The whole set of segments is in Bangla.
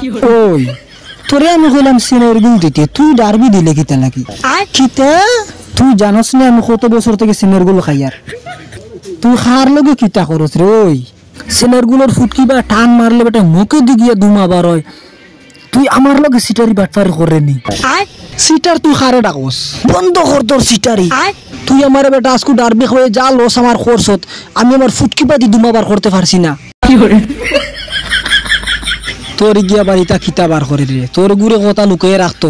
ওই তোরে আমি কইলাম সিনের গুল দিতে তুই ডারবি দিলে কিতা নাকি কিতা তুই জানোস না আমি কত বছর থেকে সিনের গুল খাই আর তুই খার লগে কিতা করছ রে ওই সিনের গুলোর ফুটকি বা টান মারলে বেটা মুখে দিগিয়া দুমা বার হয় তুই আমার লগে সিটারি বাটফারি করে নি সিটার তুই খারে ডাকস বন্ধ কর তোর সিটারি তুই আমার বেটা আজকু ডারবি হয়ে যা লস আমার খরচত আমি আমার ফুটকি বাদি দুমা বার করতে পারছি না তোর গিয়া বাড়িটা খিতা বার করে রে তোর গুড়ে কথা লুকিয়ে রাখতো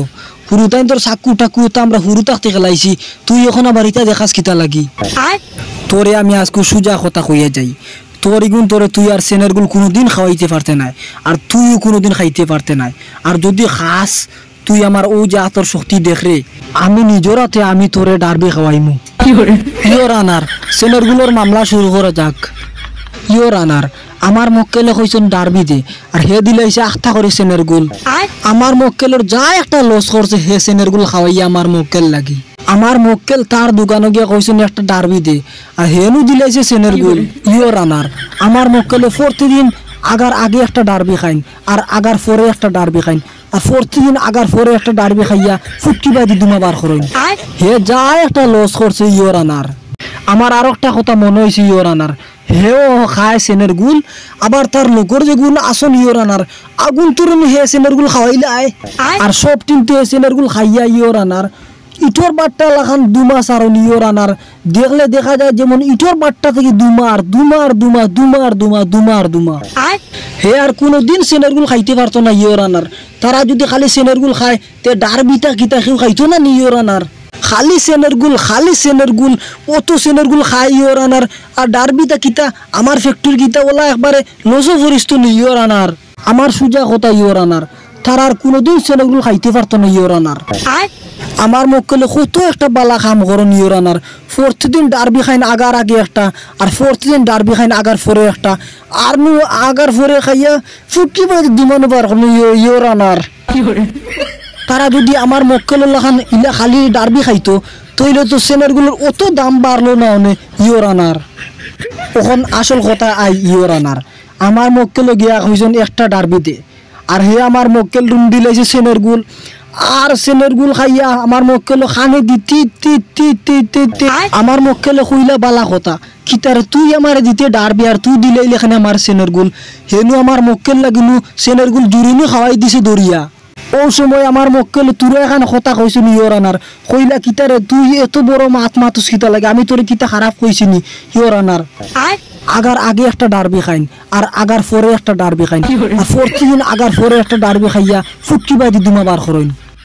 হুরুতাই তোর চাকু টাকু তো আমরা হুরু থাকতে খেলাইছি তুই এখন বাড়িটা দেখাস খিতা লাগি তোরে আমি আজকু সুজা কথা কইয়া যাই তোর ইগুন তোরে তুই আর সেনের গুল কোনোদিন খাওয়াইতে পারতে নাই আর তুইও কোনোদিন খাইতে পারতে নাই আর যদি খাস তুই আমার ও যে আতর শক্তি দেখ রে আমি নিজের হাতে আমি তোরে ডারবি খাওয়াইমু ইয়োর আনার সেনের গুলোর মামলা শুরু করা যাক ইয়োর আনার আমার মক্কেলে কইছেন ডারবি দে আর হে দিলাইছে আখতা করে সেনের গুল আমার মক্কেলের যা একটা লস করছে হে সেনের গুল খাওয়াইয়া আমার মক্কেল লাগি আমার মক্কেল তার দোকানে গিয়ে কইছেন একটা ডারবি দে আর হেনু দিলাইছে সেনের গুল ইয়োর আনার আমার মক্কেলে প্রতিদিন আগার আগে একটা ডারবি খাইন আর আগার পরে একটা ডারবি খাইন আর প্রতিদিন আগার পরে একটা ডারবি খাইয়া ফুটকি বাদি দুমা বার করেন হে যা একটা লস করছে ইয়োর আনার আমার আর একটা কথা মনে হয়েছে ইয়োর আনার হেও খায় সেনের গুল আবার তার লোকের যে গুণ আসন ইয়োর আনার আগুন তুরুন হে সেনের গুল খাওয়াইলে আয় আর সব টিমতে সেনের গুল খাইয়া ইয়োর আনার ইটোর বাট্টা লাখান দুমা সারন ইয়োর আনার দেখলে দেখা যায় যেমন ইটোর বাট্টা থেকে দুমার দুমার দুমা দুমার দুমা দুমার দুমা হে আর কোনোদিন সেনের গুল খাইতে পারতো না ইয়োর আনার তারা যদি খালি সেনের গুল খায় তে ডারবিটা কিতা কেউ খাইতো না নি ইয়োর আনার খালি সেনের গুল অত সেনের গুল খাই ইয়োর আনার আর ডারবিটা কিতা আমার ফ্যাক্টরি কিতা ওলা একবারে লসও ফরিস্ত নি ইয়োর আনার আমার সুজা কথা ইয়োর আনার তারা আর কোনোদিন সেনের গুল খাইতে পারতো না ইয়োর আনার আমার মক্কেলে কত একটা বালা কাম করেন ইয়োর আনার প্রতিদিন ডারবি খাইন আগার আগে একটা আর প্রতিদিন ডারবি খাইন আগার পরে একটা আর নু আগার পরে খাইয়া ফুটকি বাদি দিমানো বার করেন ইয়োর আনার তারা যদি আমার মক্কেলের লাখান ইলা খালি ডারবি খাইতো তইলে তো সেনের গুলোর অত দাম বাড়লো না অনে ইয়োর আনার এখন আসল কথা আই ইয়োর আনার আমার মক্কেলে গিয়া হইছেন একটা ডারবি দে আর হে আমার মক্কেল রুম দিলাইছে সেনের গুল আর সেনের গুল খাইয়া আমার মক্কেল খানে দি আমার মক্কেলে কইলা বালা কথা কিতারে তুই আমার দিতে ডারবি আর তুই দিলাইলে এখানে আমার সেনের গুল হেনু আমার মক্কেল লাগিনু সেনের গুল জুরিনি খাওয়াই দিছে দরিয়া ও সময় আমার মক্কেল তুরা এখানে কথা কইছিল ইয়োর আনার কইলা কিতারে তুই এত বড় মাতুস কিতা লাগে আমি তোরে কিতা খারাপ কইছিনি ইয়োর আনার আগার আগে একটা ডারবি খাইন আর আগার পরে একটা ডারবি খাইন আর প্রতিদিন আগার পরে একটা ডারবি খাইয়া ফুটকি বাদি দুমা বার করেন